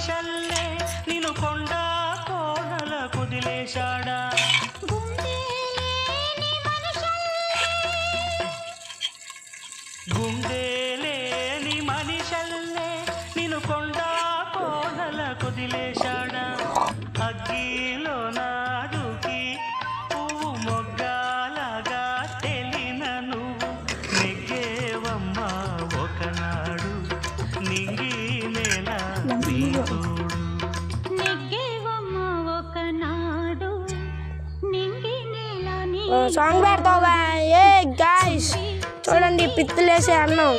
మనిషల్లే నిన్ను కొండ కోనల కుదిలేశాడా గుండెలేని మనిషల్లే నిన్ను కొండ కోనల కుదిలేశాడా అగ్గిలో నాదుకి పువ్వు మొగ్గలాగా తెలిన నువ్వు నెగ్గేవమ్మా ఒకనాడు నింగి నేల సాంగ్ పెడతావు. ఏ గాయ్స్ చూడండి పిత్తులేసే అన్నం.